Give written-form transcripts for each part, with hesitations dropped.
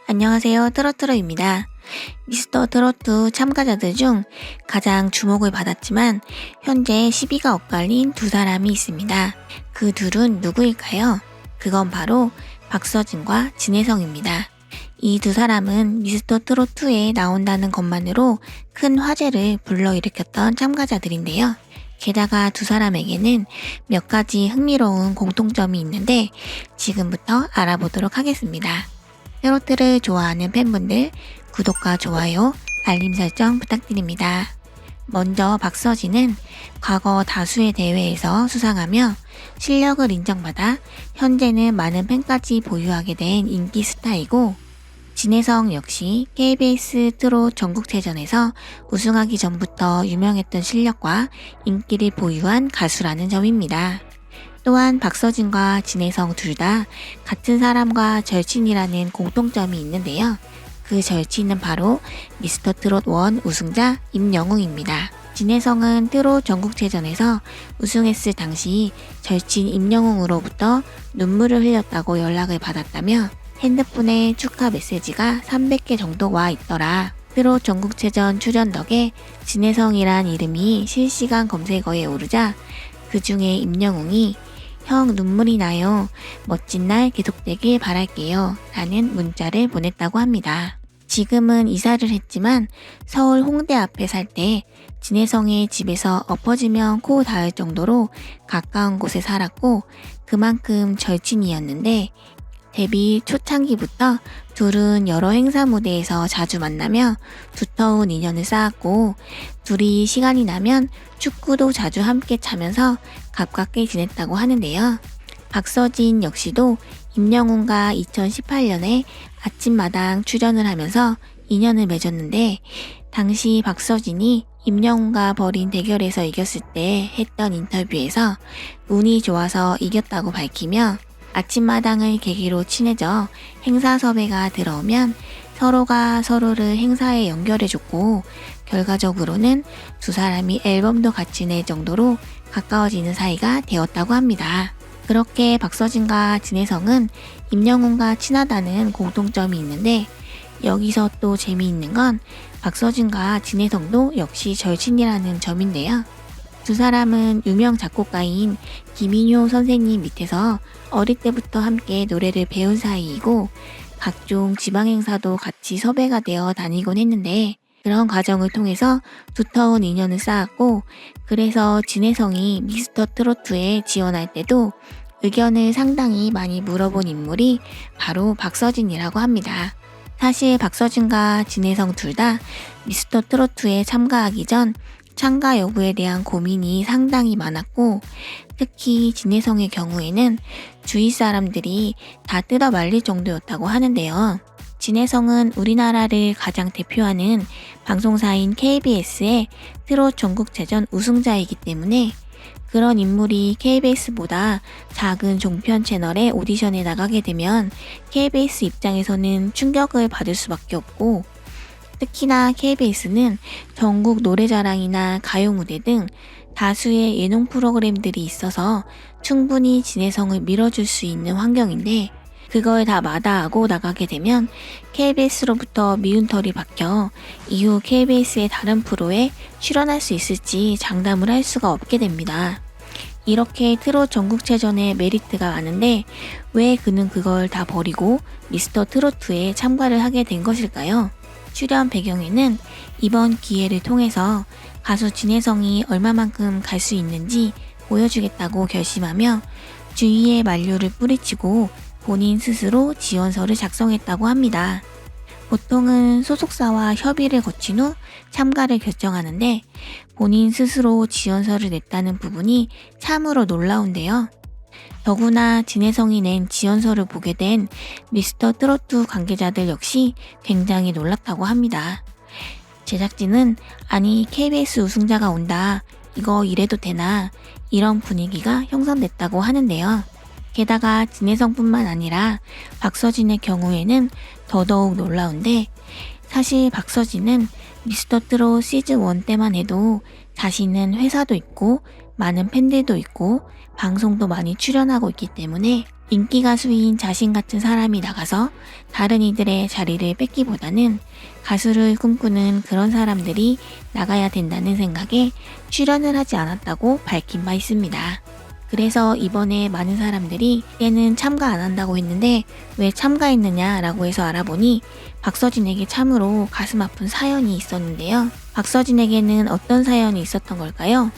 안녕하세요. 트로트로입니다. 미스터 트로트 참가자들 중 가장 주목을 받았지만 현재 시비가 엇갈린 두 사람이 있습니다. 그 둘은 누구일까요? 그건 바로 박서진과 진혜성입니다. 이 두 사람은 미스터 트로트에 나온다는 것만으로 큰 화제를 불러일으켰던 참가자들인데요. 게다가 두 사람에게는 몇 가지 흥미로운 공통점이 있는데 지금부터 알아보도록 하겠습니다. 트로트를 좋아하는 팬분들 구독과 좋아요, 알림 설정 부탁드립니다. 먼저 박서진은 과거 다수의 대회에서 수상하며 실력을 인정받아 현재는 많은 팬까지 보유하게 된 인기 스타이고, 진혜성 역시 KBS 트롯 전국체전에서 우승하기 전부터 유명했던 실력과 인기를 보유한 가수라는 점입니다. 또한 박서진과 진혜성 둘 다 같은 사람과 절친이라는 공통점이 있는데요. 그 절친은 바로 미스터 트롯 1 우승자 임영웅입니다. 진혜성은 트롯 전국체전에서 우승했을 당시 절친 임영웅으로부터 눈물을 흘렸다고 연락을 받았다며 핸드폰에 축하 메시지가 300개 정도 와 있더라. 트롯 전국체전 출연 덕에 진혜성이란 이름이 실시간 검색어에 오르자 그 중에 임영웅이 형 눈물이 나요. 멋진 날 계속되길 바랄게요. 라는 문자를 보냈다고 합니다. 지금은 이사를 했지만 서울 홍대 앞에 살 때 진혜성의 집에서 엎어지면 코 닿을 정도로 가까운 곳에 살았고 그만큼 절친이었는데, 데뷔 초창기부터 둘은 여러 행사 무대에서 자주 만나며 두터운 인연을 쌓았고, 둘이 시간이 나면 축구도 자주 함께 차면서 가깝게 지냈다고 하는데요. 박서진 역시도 임영웅과 2018년에 아침마당 출연을 하면서 인연을 맺었는데, 당시 박서진이 임영웅과 벌인 대결에서 이겼을 때 했던 인터뷰에서 운이 좋아서 이겼다고 밝히며, 아침마당을 계기로 친해져 행사 섭외가 들어오면 서로가 서로를 행사에 연결해줬고, 결과적으로는 두 사람이 앨범도 같이 낼 정도로 가까워지는 사이가 되었다고 합니다. 그렇게 박서진과 진혜성은 임영웅과 친하다는 공통점이 있는데, 여기서 또 재미있는 건 박서진과 진혜성도 역시 절친이라는 점인데요. 두 사람은 유명 작곡가인 김인효 선생님 밑에서 어릴 때부터 함께 노래를 배운 사이이고, 각종 지방 행사도 같이 섭외가 되어 다니곤 했는데, 그런 과정을 통해서 두터운 인연을 쌓았고, 그래서 진혜성이 미스터 트로트에 지원할 때도 의견을 상당히 많이 물어본 인물이 바로 박서진이라고 합니다. 사실 박서진과 진혜성 둘 다 미스터 트로트에 참가하기 전 참가 여부에 대한 고민이 상당히 많았고, 특히 진혜성의 경우에는 주위 사람들이 다 뜯어 말릴 정도였다고 하는데요. 진혜성은 우리나라를 가장 대표하는 방송사인 KBS의 트롯 전국체전 우승자이기 때문에 그런 인물이 KBS보다 작은 종편 채널의 오디션에 나가게 되면 KBS 입장에서는 충격을 받을 수밖에 없고, 특히나 KBS는 전국 노래자랑이나 가요무대 등 다수의 예능 프로그램들이 있어서 충분히 진혜성을 밀어줄 수 있는 환경인데, 그걸 다 마다하고 나가게 되면 KBS로부터 미운털이 박혀 이후 KBS의 다른 프로에 출연할 수 있을지 장담을 할 수가 없게 됩니다. 이렇게 트롯 전국체전에 메리트가 많은데 왜 그는 그걸 다 버리고 미스터 트로트에 참가를 하게 된 것일까요? 출연 배경에는 이번 기회를 통해서 가수 진혜성이 얼마만큼 갈 수 있는지 보여주겠다고 결심하며 주위에 만류를 뿌리치고 본인 스스로 지원서를 작성했다고 합니다. 보통은 소속사와 협의를 거친 후 참가를 결정하는데, 본인 스스로 지원서를 냈다는 부분이 참으로 놀라운데요. 더구나 진혜성이 낸 지원서를 보게 된 미스터 트로트 관계자들 역시 굉장히 놀랐다고 합니다. 제작진은 아니 KBS 우승자가 온다, 이거 이래도 되나, 이런 분위기가 형성됐다고 하는데요. 게다가 진혜성뿐만 아니라 박서진의 경우에는 더더욱 놀라운데, 사실 박서진은 미스터 트롯 시즌 1 때만 해도 자신은 회사도 있고 많은 팬들도 있고 방송도 많이 출연하고 있기 때문에 인기 가수인 자신 같은 사람이 나가서 다른 이들의 자리를 뺏기보다는 가수를 꿈꾸는 그런 사람들이 나가야 된다는 생각에 출연을 하지 않았다고 밝힌 바 있습니다. 그래서 이번에 많은 사람들이 때는 참가 안 한다고 했는데 왜 참가했느냐라고 해서 알아보니 박서진에게 참으로 가슴 아픈 사연이 있었는데요. 박서진에게는 어떤 사연이 있었던 걸까요?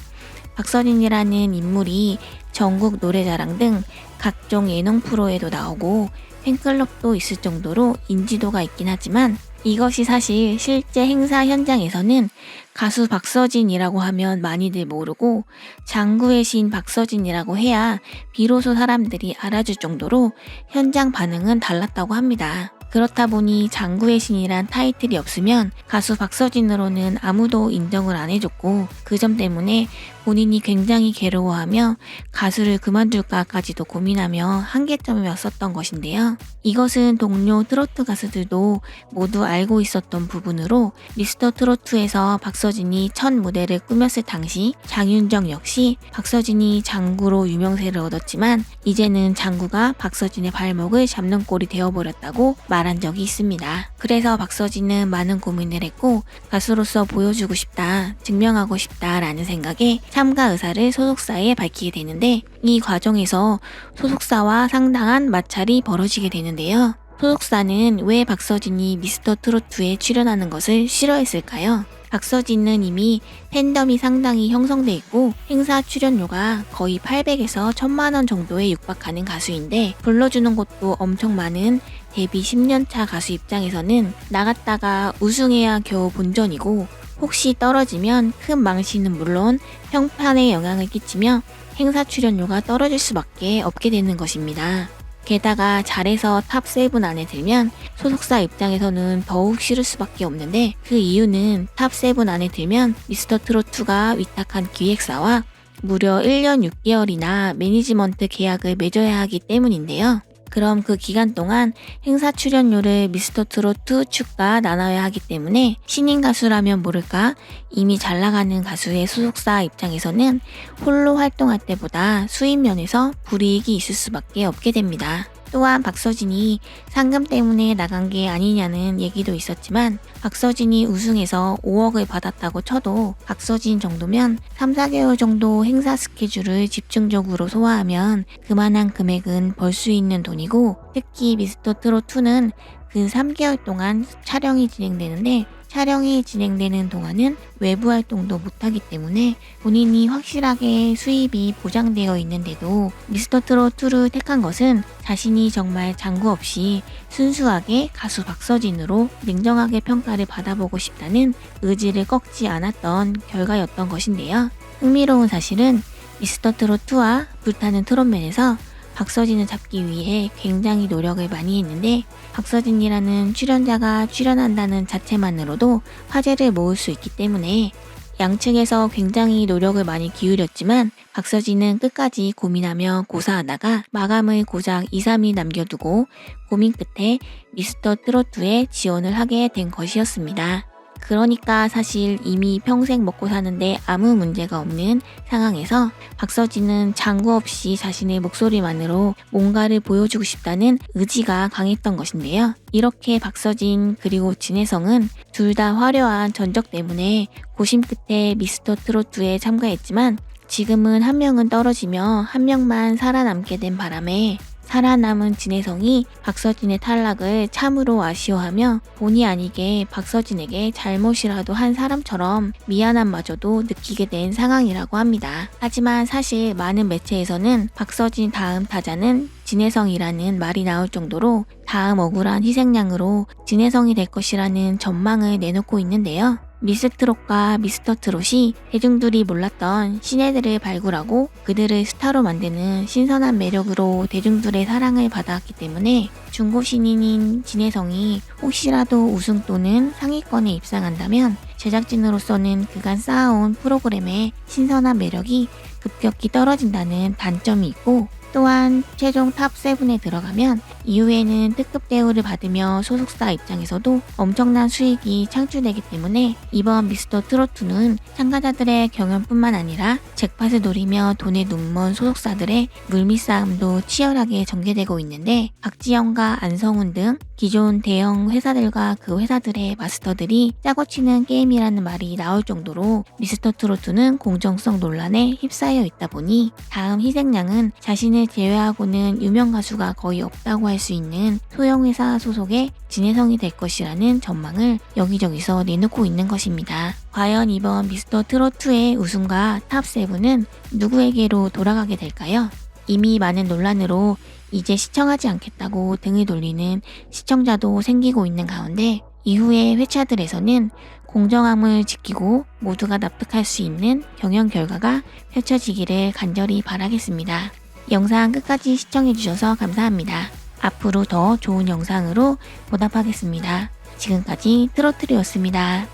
박서진이라는 인물이 전국 노래자랑 등 각종 예능 프로에도 나오고 팬클럽도 있을 정도로 인지도가 있긴 하지만 이것이 사실 실제 행사 현장에서는 가수 박서진이라고 하면 많이들 모르고 장구의 신 박서진이라고 해야 비로소 사람들이 알아줄 정도로 현장 반응은 달랐다고 합니다. 그렇다 보니 장구의 신이란 타이틀이 없으면 가수 박서진으로는 아무도 인정을 안 해줬고 그 점 때문에 본인이 굉장히 괴로워하며 가수를 그만둘까까지도 고민하며 한계점에 왔었던 것인데요. 이것은 동료 트로트 가수들도 모두 알고 있었던 부분으로 미스터 트로트에서 박서진이 첫 무대를 꾸몄을 당시 장윤정 역시 박서진이 장구로 유명세를 얻었지만 이제는 장구가 박서진의 발목을 잡는 꼴이 되어버렸다고 말한 적이 있습니다. 그래서 박서진은 많은 고민을 했고 가수로서 보여주고 싶다, 증명하고 싶다라는 생각에 참가 의사를 소속사에 밝히게 되는데 이 과정에서 소속사와 상당한 마찰이 벌어지게 되는데요. 소속사는 왜 박서진이 미스터 트로트에 출연하는 것을 싫어했을까요? 박서진은 이미 팬덤이 상당히 형성돼 있고 행사 출연료가 거의 800에서 1000만원 정도에 육박하는 가수인데 불러주는 곳도 엄청 많은 데뷔 10년차 가수 입장에서는 나갔다가 우승해야 겨우 본전이고 혹시 떨어지면 큰 망신은 물론 평판에 영향을 끼치며 행사 출연료가 떨어질 수밖에 없게 되는 것입니다. 게다가 잘해서 탑7 안에 들면 소속사 입장에서는 더욱 싫을 수밖에 없는데 그 이유는 탑7 안에 들면 미스터 트로트가 위탁한 기획사와 무려 1년 6개월이나 매니지먼트 계약을 맺어야 하기 때문인데요. 그럼 그 기간 동안 행사 출연료를 미스터 트로트 측과 나눠야 하기 때문에 신인 가수라면 모를까 이미 잘 나가는 가수의 소속사 입장에서는 홀로 활동할 때보다 수입 면에서 불이익이 있을 수밖에 없게 됩니다. 또한 박서진이 상금 때문에 나간 게 아니냐는 얘기도 있었지만 박서진이 우승해서 5억을 받았다고 쳐도 박서진 정도면 3-4개월 정도 행사 스케줄을 집중적으로 소화하면 그만한 금액은 벌 수 있는 돈이고 특히 미스터 트롯2는 그 3개월 동안 촬영이 진행되는데 촬영이 진행되는 동안은 외부 활동도 못하기 때문에 본인이 확실하게 수입이 보장되어 있는데도 미스터 트롯2를 택한 것은 자신이 정말 장구 없이 순수하게 가수 박서진으로 냉정하게 평가를 받아보고 싶다는 의지를 꺾지 않았던 결과였던 것인데요. 흥미로운 사실은 미스터 트롯2와 불타는 트롯맨에서 박서진을 잡기 위해 굉장히 노력을 많이 했는데 박서진이라는 출연자가 출연한다는 자체만으로도 화제를 모을 수 있기 때문에 양측에서 굉장히 노력을 많이 기울였지만 박서진은 끝까지 고민하며 고사하다가 마감을 고작 2-3일 남겨두고 고민 끝에 미스터 트롯2에 지원을 하게 된 것이었습니다. 그러니까 사실 이미 평생 먹고 사는데 아무 문제가 없는 상황에서 박서진은 장구 없이 자신의 목소리만으로 뭔가를 보여주고 싶다는 의지가 강했던 것인데요. 이렇게 박서진 그리고 진혜성은 둘 다 화려한 전적 때문에 고심 끝에 미스터 트롯2에 참가했지만 지금은 한 명은 떨어지며 한 명만 살아남게 된 바람에 살아남은 진혜성이 박서진의 탈락을 참으로 아쉬워하며 본의 아니게 박서진에게 잘못이라도 한 사람처럼 미안함마저도 느끼게 된 상황이라고 합니다. 하지만 사실 많은 매체에서는 박서진 다음 타자는 진혜성이라는 말이 나올 정도로 다음 억울한 희생양으로 진혜성이 될 것이라는 전망을 내놓고 있는데요. 미스트롯과 미스터 트롯이 대중들이 몰랐던 신예들을 발굴하고 그들을 스타로 만드는 신선한 매력으로 대중들의 사랑을 받아왔기 때문에 중고 신인인 진혜성이 혹시라도 우승 또는 상위권에 입상한다면 제작진으로서는 그간 쌓아온 프로그램의 신선한 매력이 급격히 떨어진다는 단점이 있고 또한 최종 탑7에 들어가면 이후에는 특급 대우를 받으며 소속사 입장에서도 엄청난 수익이 창출되기 때문에 이번 미스터 트로트는 참가자들의 경연뿐만 아니라 잭팟을 노리며 돈에 눈먼 소속사들의 물밑싸움도 치열하게 전개되고 있는데, 박지영과 안성훈 등 기존 대형 회사들과 그 회사들의 마스터들이 짜고 치는 게임이라는 말이 나올 정도로 미스터 트로트는 공정성 논란에 휩싸여 있다 보니 다음 희생양은 자신을 제외하고는 유명 가수가 거의 없다고 할 수 있는 소형 회사 소속의 진혜성이 될 것이라는 전망을 여기저기서 내놓고 있는 것입니다. 과연 이번 미스터 트로트의 우승과 탑7은 누구에게로 돌아가게 될까요? 이미 많은 논란으로 이제 시청하지 않겠다고 등을 돌리는 시청자도 생기고 있는 가운데, 이후의 회차들에서는 공정함을 지키고 모두가 납득할 수 있는 경연 결과가 펼쳐지기를 간절히 바라겠습니다. 영상 끝까지 시청해주셔서 감사합니다. 앞으로 더 좋은 영상으로 보답하겠습니다. 지금까지 트로트리였습니다.